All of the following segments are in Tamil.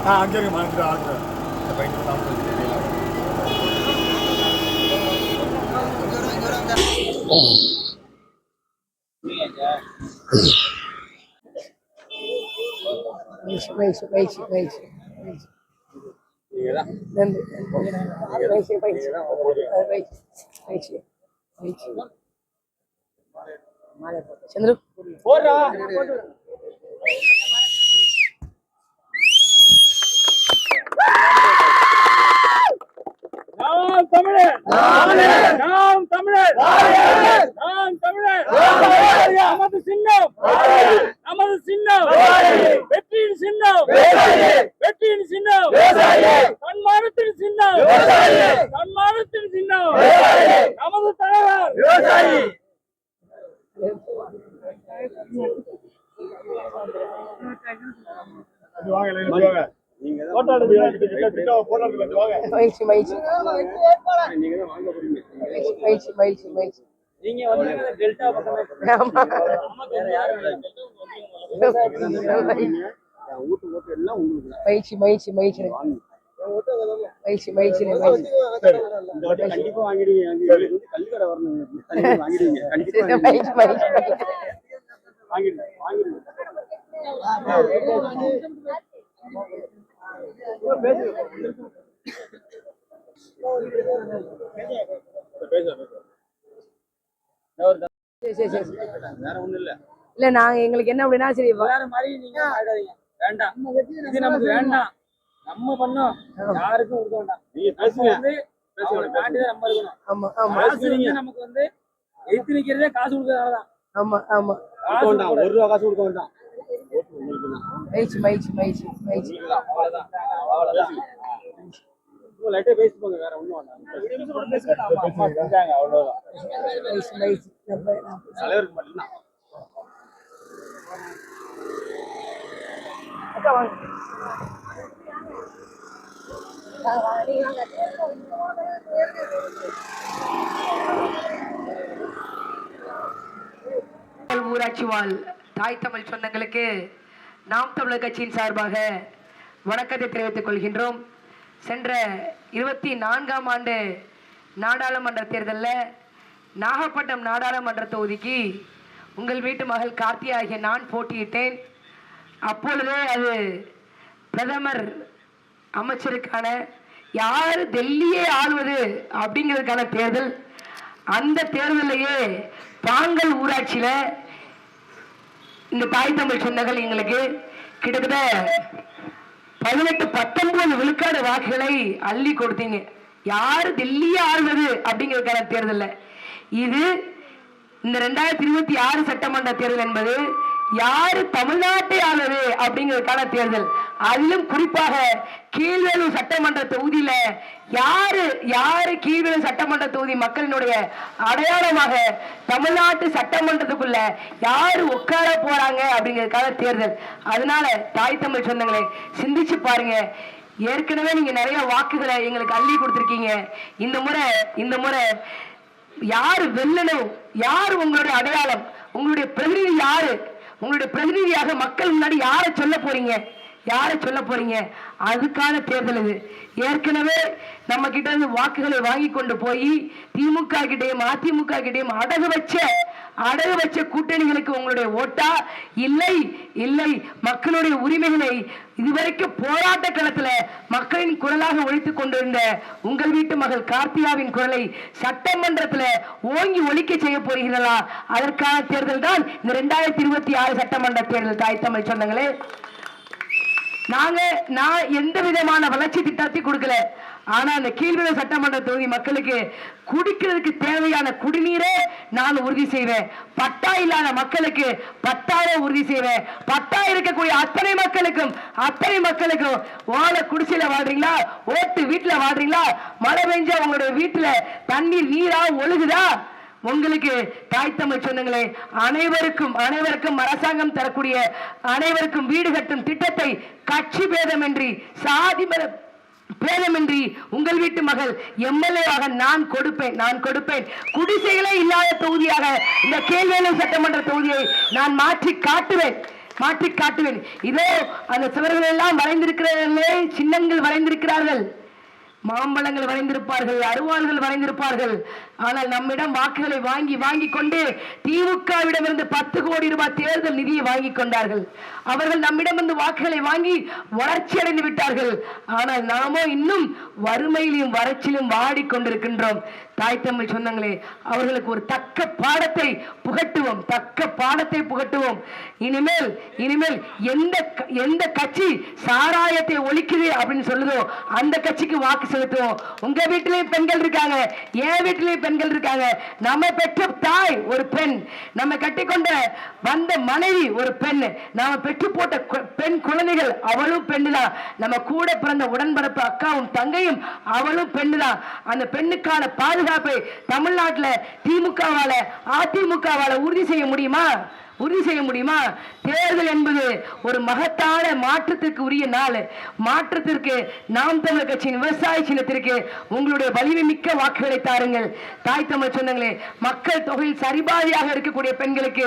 அங்கே இருக்கு மனசு ஆகுது இந்த பையன் சந்திரு நாம் தமிழர் நாம் தமிழர் நாம் தமிழர் நமது சின்னம் நமது சின்னம் வெற்றியின் சின்னம் வெற்றியின் சின்னம் தன்மானத்தின் சின்னம் தன்மானத்தின் சின்னம் நமது தலைவர் மகிழ்ச்சி மகிழ்ச்சி மகிழ்ச்சி மகிழ்ச்சி மகிழ்ச்சி நீங்க வந்து டெல்டா பக்கமே மகிழ்ச்சி மகிழ்ச்சி மகிழ்ச்சி மகிழ்ச்சி மகிழ்ச்சி கண்டிப்பா வாங்கிடுவீங்க கல்லுக்கடை வரணும் வாங்கிடுவீங்க மகிழ்ச்சி மகிழ்ச்சி இல்ல நாங்க எங்களுக்கு என்ன அப்படின்னா சரி வேற மாதிரி நீங்க ஆயிடாதீங்க வேண்டாம் இது நமக்கு வேண்டாம் நம்ம பண்ணோம் யாருக்கும் கொடுக்க வேண்டாம் நீங்க பேசுங்க அவங்களை காட்டிதான் நம்ம இருக்கணும் ஆமா ஆமா காசு வந்து நமக்கு வந்து எதிர்த்து நிக்கிறதே காசு கொடுக்கறதுனாலதான் ஆமா ஆமா ஒரு ரூபா காசு கொடுக்க வேண்டாம் மகிழ்ச்சி மகிழ்ச்சி மகிழ்ச்சி மகிழ்ச்சி அவ்வளவுதான் லைட்டா பேசி போங்க வேற ஒண்ணும் வேண்டாம் அவ்வளவுதான் மகிழ்ச்சி மகிழ்ச்சி தலைவருக்கு மட்டும்தான் அக்கா வாங்க ஊராட்சி வாழ் தாய் தமிழ் சொந்தங்களுக்கு நாம் தமிழர் கட்சியின் சார்பாக வணக்கத்தை தெரிவித்துக் கொள்கின்றோம். சென்ற 24ஆம் ஆண்டு நாடாளுமன்ற தேர்தலில் நாகப்பட்டினம் நாடாளுமன்ற தொகுதிக்கு உங்கள் வீட்டு மகள் கார்த்தி ஆகிய நான் போட்டியிட்டேன். அப்பொழுதே அது பிரதமர் அமைச்சருக்கான யார் டெல்லியே ஆள்வது அப்படிங்கிறதுக்கான தேர்தல். அந்த தேர்தலையே பாங்கல் ஊராட்சியில் இந்த தாய் தமிழ் சொந்தங்கள் எங்களுக்கு கிட்டத்தட்ட 18-19 விழுக்காடு வாக்குகளை அள்ளி கொடுத்தீங்க. யார் டெல்லியே ஆள்வது அப்படிங்கிறதுக்கான தேர்தல் இது. இந்த 2026 சட்டமன்ற தேர்தல் என்பது யாரு தமிழ்நாட்டை ஆளுவது அப்படிங்கிறதுக்கான தேர்தல். அதிலும் குறிப்பாக கீழ்வேலூர் சட்டமன்ற தொகுதியில யாரு கீழ்வேலூர் சட்டமன்ற தொகுதி மக்களினுடைய அடையாளமாக தமிழ்நாட்டு சட்டமன்றத்துக்குள்ள யாரு உட்கார போறாங்க அப்படிங்கிறதுக்கான தேர்தல். அதனால தாய் தமிழ் சொந்தங்களே சிந்திச்சு பாருங்க. ஏற்கனவே நீங்க நிறைய வாக்குகளை எங்களுக்கு அள்ளி கொடுத்துருக்கீங்க. இந்த முறை யாரு வெல்லணும், யாரு உங்களுடைய அடையாளம், உங்களுடைய பிரதிநிதி யாரு, உங்களுடைய பிரதிநிதியாக மக்கள் முன்னாடி யாரை சொல்ல போறீங்க அதுக்கான தேர்தல் இது. ஏற்கனவே நம்ம கிட்ட இருந்து வாக்குகளை வாங்கி கொண்டு போய் திமுக கிட்டையும் அதிமுக கிட்டையும் அடகு வச்ச கூட்டணிகளுக்கு உங்களுடைய ஓட்டா? இல்லை மக்களுடைய உரிமைகளை இதுவரைக்கும் போராட்ட களத்துல மக்களின் குரலாக ஒழித்துக் கொண்டிருந்த உங்கள் வீட்டு மகள் கார்த்தியாவின் குரலை சட்டமன்றத்துல ஓங்கி ஒழிக்க செய்ய போகிறீர்களா? அதற்கான தேர்தல் தான் இந்த 2026 சட்டமன்ற தேர்தல். தாய் தமிழ் சொந்தங்களே, நான் எந்த விதமான வளர்ச்சி திட்டத்தை கொடுக்கல. ஆனா அந்த கீழ்வேலூர் சட்டமன்ற தொகுதி மக்களுக்கு குடிக்கிறதுக்கு தேவையான குடிநீரை நான் உறுதி செய்வேன். பட்டா இல்லாத மக்களுக்கு பட்டாவை உறுதி செய்வேன். பட்டா இருக்கக்கூடிய அத்தனை மக்களுக்கும் வாழ குடிசையில வாழ்றீங்களா, ஓட்டு வீட்டுல வாழ்றீங்களா, மழை பெஞ்சா உங்களுடைய வீட்டுல தண்ணீர் நீரா ஒழுகுதா? உங்களுக்கு தாய் தமிழ் சொந்தங்களே, அனைவருக்கும் அரசாங்கம் தரக்கூடிய அனைவருக்கும் வீடு கட்டும் திட்டத்தை கட்சி பேதமின்றி சாதி பேதமின்றி உங்கள் வீட்டு மகள் எம்எல்ஏவாக நான் கொடுப்பேன். குடிசைகளே இல்லாத தொகுதியாக இந்த கீழ்வேலூர் சட்டமன்ற தொகுதியை நான் மாற்றி காட்டுவேன். மாற்றி காட்டுவேன். இதோ அந்த சுவர்கள் எல்லாம் வரைந்திருக்கிறவர்களே சின்னங்கள் வரைந்திருக்கிறார்கள், மாம்பழங்கள் வரைந்திருப்பார்கள், அருவாள்கள் வரைந்திருப்பார்கள். ஆனால் நம்மிடம் வாக்குகளை வாங்கி வாங்கி கொண்டு திமுகவிடமிருந்து 10 கோடி ரூபாய் தேர்தல் நிதியை வாங்கி கொண்டார்கள். அவர்கள் நம்மிடமிருந்து வாக்குகளை வாங்கி வளர்ச்சி அடைந்து விட்டார்கள். ஆனால் நாமோ இன்னும் வறுமையிலும் வறட்சியிலும் வாடிக்கொண்டிருக்கின்றோம். தாய் தமிழ் சொந்தங்களே, அவர்களுக்கு ஒரு தக்க பாடத்தை புகட்டுவோம், தக்க பாடத்தை புகட்டுவோம். இனிமேல் எந்த கட்சி சாராயத்தை ஒழிக்குது அப்படின்னு சொல்லுதோ அந்த கட்சிக்கு வாக்கு செலுத்துவோம். உங்க வீட்டிலேயும் பெண்கள் இருக்காங்க, என் வீட்டிலேயும் பெண்கள் இருக்காங்க. நம்ம பெற்ற தாய் ஒரு பெண், நம்ம கட்டிக்கொண்ட வந்த மனைவி ஒரு பெண், நாம பெற்று போட்ட பெண் குழந்தைகள் அவளும் பெண்ணுதான். நம்ம கூட பிறந்த உடன்பரப்பு அக்காவும் தங்கையும் அவளும் பெண்ணுதான். அந்த பெண்ணுக்கான பாதுகாப்பை தமிழ்நாட்டில் திமுகவால அதிமுகவால உறுதி செய்ய முடியுமா? உறுதி செய்ய முடியுமா? தேர்தல் என்பது ஒரு மகத்தான மாற்றத்திற்கு உரிய நாள். மாற்றத்திற்கு நாம் தமிழர் கட்சியின் விவசாய சின்னத்திற்கு உங்களுடைய வலிமை மிக்க வாக்குகளை தாருங்கள். தாய் தமிழ் சொந்தங்களே, மக்கள் தொகையில் சரிபாதியாக இருக்கக்கூடிய பெண்களுக்கு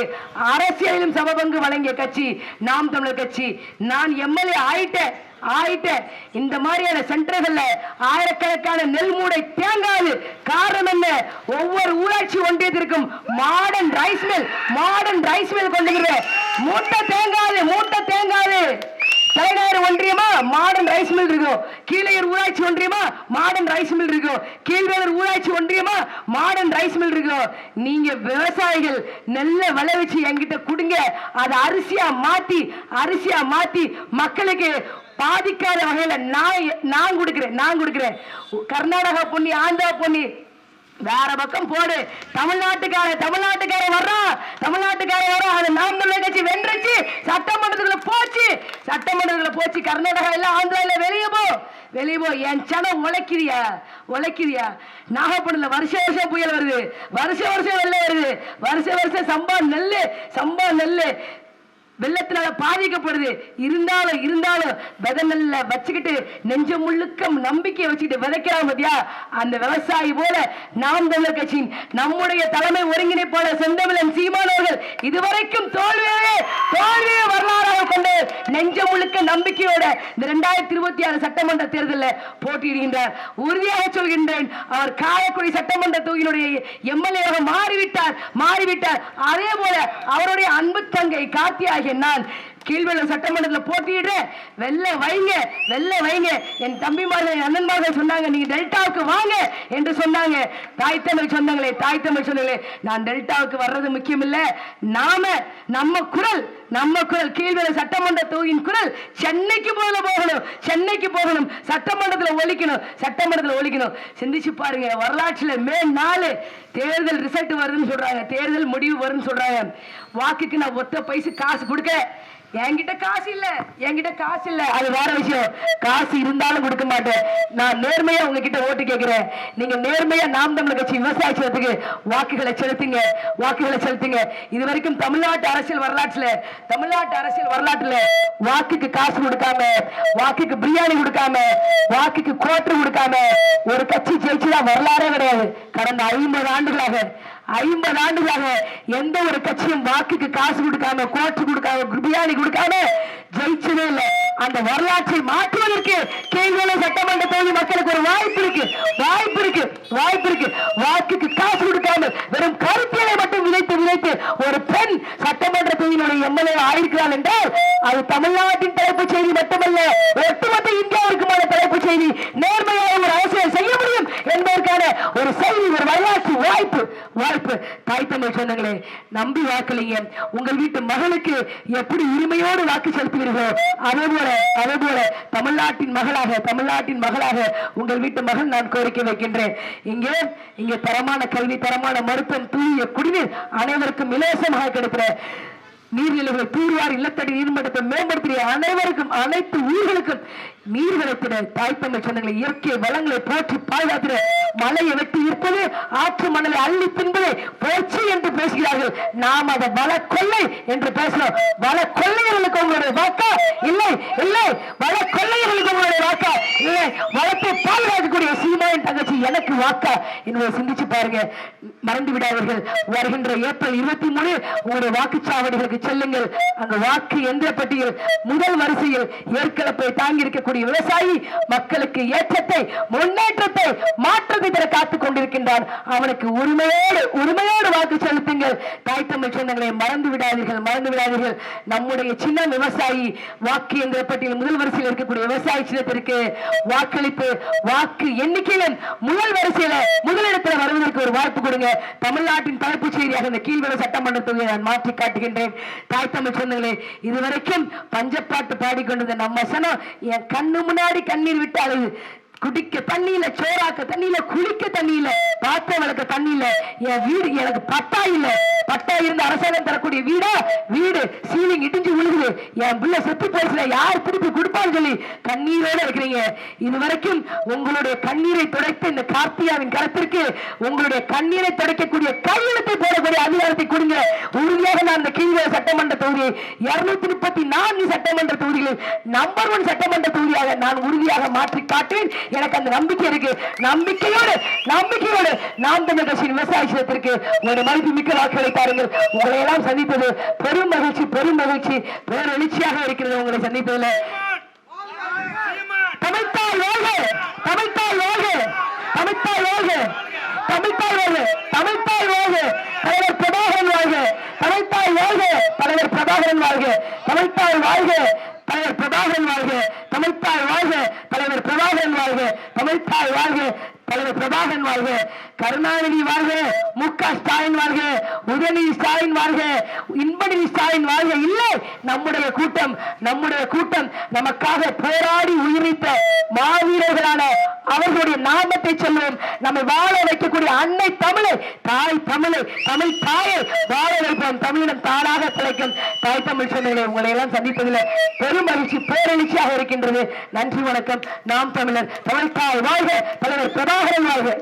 அரசியலிலும் சமபங்கு வழங்கிய கட்சி நாம் தமிழர் கட்சி. நான் எம்எல்ஏ ஆயிட்டேன். இந்த மாதிரியான சென்டர்கள்ல ஆயிரக்கணக்கான நெல் மூடை தேங்காது. காரணம் என்ன? ஒவ்வொரு ஊராட்சி ஒன்றியத்திற்கும் மாடர்ன் ரைஸ் மில் கொண்டுகிற மூட்டை தேங்காது. தலைநகர் ஒன்றியமா மாடர்ன் ரைஸ் மில் இருக்கும், கீழையூர் ஊராட்சி ஒன்றியமா மாடர்ன் ரைஸ் மில் இருக்கும், கீழ்வேலூர் ஊராட்சி ஒன்றியமா மாடர்ன் ரைஸ் மில் இருக்கும். நீங்க விவசாயிகள் நெல்ல விளைவிச்சு என்கிட்ட கொடுங்க, அதை அரிசியா மாத்தி மக்களுக்கு பாதிக்காத வகையில நான் கொடுக்கிறேன். கர்நாடகா பொன்னி, ஆந்திரா பொன்னி வேற பக்கம் போடு. தமிழ்நாட்டுக்காரன் வர்றான். அது நாம் தமிழர் கட்சி வென்றுச்சு, சட்டமன்றத்துக்குள்ள போச்சு. கர்நாடகா இல்ல ஆந்திரா வெளியே போ. என் சனம் உழைக்கிறியா? நாகப்பட்டினத்துல வருஷம் புயல் வருது, வருஷம் வெள்ளம் வருது, வருஷம் சம்பா நெல்லு வெள்ளத்தினால பாதிக்கப்படுது. இருந்தாலும் விதை நெல்ல வச்சுக்கிட்டு நெஞ்ச முழுக்க நம்பிக்கை வச்சுக்கிட்டு விதைக்கிறான் பாத்தியா? அந்த விவசாயி போல நாம் தமிழர் கட்சியின் நம்முடைய தலைமை ஒருங்கிணைப்பாளர் செந்தமிழன் சீமானவர்கள் இதுவரைக்கும் தோல்வியே வரலாறாக கொண்டு நெஞ்ச முழுக்க நம்பிக்கையோட இந்த 2026 சட்டமன்ற தேர்தலில் போட்டியிடுகின்றார். உறுதியாக சொல்கின்றேன், அவர் காரைக்குடி சட்டமன்ற தொகுதியினுடைய எம்எல்ஏவாக மாறிவிட்டார். அதே போல அவருடைய அன்பு தங்கை கார்த்தியாகிய நான் கீழ்வேலூர் சட்டமன்றத்தில் போட்டியிடுறேன். வெள்ள வைங்க. என் தம்பிமார்கள், என் அண்ணன்மார்கள் சொன்னாங்க, நீங்க டெல்டாவுக்கு வாங்க என்று சொன்னாங்க. தாய் தமிழ் சொந்தங்களே, நான் டெல்டாவுக்கு வர்றது முக்கியம் இல்ல. நம்ம குரல் கீழ்வேலூர் சட்டமன்ற தொகுதியின் குரல் சென்னைக்கு போகணும். சட்டமன்றத்தில் ஒலிக்கணும். சிந்திச்சு பாருங்க, வரலாற்றில் மே 4 தேர்தல் ரிசல்ட் வருதுன்னு சொல்றாங்க, தேர்தல் முடிவு வரும்னு சொல்றாங்க. வாக்குக்கு நான் ஒத்த பைசு காசு கொடுக்க என்கிட்ட காசு இல்ல, அது வேற விஷயம். காசு இருந்தாலும் கொடுக்க மாட்டேன். நான் நேர்மையா உங்ககிட்ட ஓட்டு கேட்கிறேன். நீங்க நேர்மையா நாம் தமிழர் கட்சி விவசாயத்துக்கு வாக்குகளை செலுத்துங்க. இதுவரைக்கும் தமிழ்நாட்டு அரசியல் வரலாற்றுல வாக்குக்கு காசு கொடுக்காம, வாக்குக்கு பிரியாணி கொடுக்காம, வாக்குக்கு கோட்டர் கொடுக்காம ஒரு கட்சி ஜெயிச்சுதான் வரலாறே கிடையாது. கடந்த 50 ஆண்டுகளாக எந்த ஒரு கட்சியும் வாக்குக்கு காசு கொடுக்காம, கோட்டு கொடுக்காம, பிரியாணி கொடுக்காம ஜெயிச்சதே இல்லை. அந்த வரலாற்றை மாற்றுவதற்கு கீழ்வேலூர் சட்டமன்ற தொகுதி மக்களுக்கு ஒரு வாய்ப்பு இருக்கு. வாக்குக்கு காசு கொடுக்காம வெறும் கருத்தியலை மட்டும் விதைத்து ஒரு பெண் சட்டமன்ற தொகுதியினுடைய எம்எல்ஏ ஆயிருக்கிறாள் என்றால் அது தமிழ்நாட்டின் தலைப்புச் செய்தி மட்டுமல்ல, ஒட்டுமொத்த இந்தியாவிற்குமான தலைப்புச் செய்தி. நேர்மையாக ஒரு அரசியல் செய்ய முடியும் என்பதற்கான ஒரு செய்தி, ஒரு வரலாற்று வாய்ப்பு. தாய் தமிழ் சொந்தங்களே, நம்பி வாக்களிங்க. உங்கள் வீட்டு மகளுக்கு எப்படி உரிமையோடு வாக்கு செலுத்துவீர்களோ அதே போல தமிழ்நாட்டின் மகளாக உங்கள் வீட்டு மகள் நான் கோரிக்கை வைக்கின்றேன். இங்கே தரமான கல்வி, தரமான மருத்துவம், தூய குடிநீர் அனைவருக்கும் இலவசமாக கிடைக்கிற நீர்நிலைகளை தூர்வார், இல்லத்தடி நீர்மட்டத்தை மேம்படுத்திய அனைவருக்கும், அனைத்து உயிர்களுக்கும் நீர் கிடைத்திட தாய் தமிழ் சொந்தங்களை, இயற்கை வளங்களை போற்றி பாதுகாத்திட, மலையை வெட்டி இருப்பது, ஆற்று மணலை அள்ளி தின்பது, போற்றி என்று பேசுகிறார்கள். நாம் அதை வள கொள்ளை என்று பேசுறோம். வள கொள்ளையர்களுக்கு உங்களுடைய வாக்கா? இல்லை இல்லை. வள கொள்ளையர்களுக்கு உங்களுடைய வாக்கா? இல்லை. வளத்தை பாதுகாக்கக்கூடிய சீமாவின் தங்கச்சி எனக்கு வாக்கா என்பதை சிந்திச்சு பாருங்க. மறந்து விடாதீர்கள். வருகின்ற ஏப்ரல் 23 உங்களுடைய வாக்குச்சாவடிகளுக்கு செல்லுங்கள். அந்த வாக்கு எந்திர பட்டியல் முதல் வரிசையில் ஏற்கனவே தாங்கி இருக்கக்கூடிய விவசாயி மக்களுக்கு ஏற்றத்தை, முன்னேற்றத்தை, மாற்றத்தை தர காத்துக் கொண்டிருக்கின்றான். அவனுக்கு உரிமையோடு வாக்கு செலுத்துங்கள். தாய் தமிழ் சொந்தங்களை மறந்து விடாதீர்கள், மறந்து விடாதீர்கள். நம்முடைய சின்ன விவசாயி வாக்கு எந்திர பட்டியல் முதல் வரிசையில் இருக்கக்கூடிய விவசாயி சின்னத்திற்கு வாக்களிப்பு வாக்கு எண்ணிக்கையில் முதல் வரிசையில முதலிடத்தில் வருவதற்கு ஒரு வாய்ப்பு கொடுங்க. தமிழ்நாட்டின் தலைப்புச் செய்தியாக இந்த கீழ்வர சட்டமன்ற தொகுதியை நான் மாற்றி காட்டுகின்றேன். தாய் தமிழ் சொந்தங்களே, இதுவரைக்கும் பஞ்சப்பாட்டு பாடிக்கொண்டிருந்த நம்ம சனம் என் கண்ணு முன்னாடி கண்ணீர் விட்டு அழுது. குடிக்க தண்ணி இல்ல, சோறாக்க தண்ணி இல்ல, குளிக்க தண்ணி இல்ல, பாத்திரம் விளக்க தண்ணி இல்ல, என் வீடு எனக்கு பட்டா இல்ல. பட்டா இருந்து அரசாங்கம் தரக்கூடிய வீடா? வீடு சீலிங் இடிஞ்சு விழுகுது. என் பிள்ளை செத்து போயிடுச்சுல, யார் திருப்பி கொடுப்பான்னு சொல்லி கண்ணீரோட இருக்கிறீங்க. இதுவரைக்கும் உங்களுடைய கண்ணீரை துடைத்து இந்த கார்த்தியாவின் கருத்திற்கு உங்களுடைய கண்ணீரை துடைக்கக்கூடிய கையெழுத்தை போடக்கூடிய அதிகாரத்தை கொடுங்க. உறுதியாக நான் இந்த கீழ்வர சட்டமன்ற தொகுதியை 234 சட்டமன்ற தொகுதிகளில் நம்பர் 1 சட்டமன்ற தொகுதியாக நான் உறுதியாக மாற்றி காட்டேன். எனக்கு அந்த நம்பிக்கை இருக்கு. நம்பிக்கையோடு நாம் தமிழர் கட்சியின் விவசாயத்திற்கு ஒரு மதிப்பு மிக்க வாக்குகளை தாருங்கள். உங்களை எல்லாம் சந்திப்பது பெரும் மகிழ்ச்சி, பெரும் மகிழ்ச்சி, பேரெழுச்சியாக இருக்கிறது உங்களை சந்திப்பதில். தமிழ்த்தாய் வாழ்க, தமிழ்த்தாய் வாழ்க, தமிழ்த்தாய் வாழ்க, தமிழ்த்தாய் வாழ்க, தமிழ்த்தாய் வாழ்க, தலைவர் பிரபாகரன் வாழ்க, தமிழ்த்தாய் வாழ்க, தலைவர் பிரபாகரன் வாழ்க, தமிழ்த்தாய் வாழ்க, தலைவர் பிரபாகரன் வாழ்க, தமிழ்த்தாய் வாழ்க, தலைவர் பிரபாகரன் வாழ்க, தமிழ்த்தாய் வாழ்க, தலைவர் பிரபாகரன் வாழ்க, கருணாநிதி வாழ்க, மு.க. ஸ்டாலின் வாழ்க, உதயநிதி ஸ்டாலின் வாழ்க, இன்பநிதி ஸ்டாலின் வாழ்க. இல்லை, நம்முடைய கூட்டம் நமக்காக போராடி உயிரித்த மாவீரர்களான அவர்களுடைய நாமத்தை சொல்லுவோம். நம்மை வாழ வைக்கக்கூடிய அன்னை தமிழை, தாய் தமிழை, தமிழ் தாயை வாழ வைப்போம். தமிழிடம் தானாக பிழைக்கும். தாய் தமிழ் சொன்னீங்களே, உங்களை எல்லாம் சந்திப்பதில் பெரும் மகிழ்ச்சி, பேரெழுச்சியாக இருக்கின்றது. நன்றி, வணக்கம். நாம் தமிழர், தமிழ் தாய் வாழ்க, தலைவர் பிரபாகரன் வாழ்க.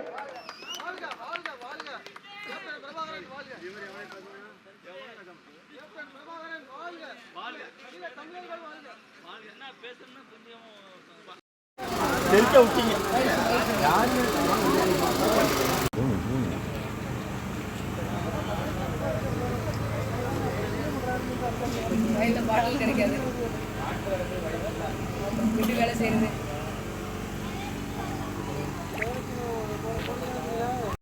பாடல் கிடைக்காது, வீட்டு வேலை செய்யறது.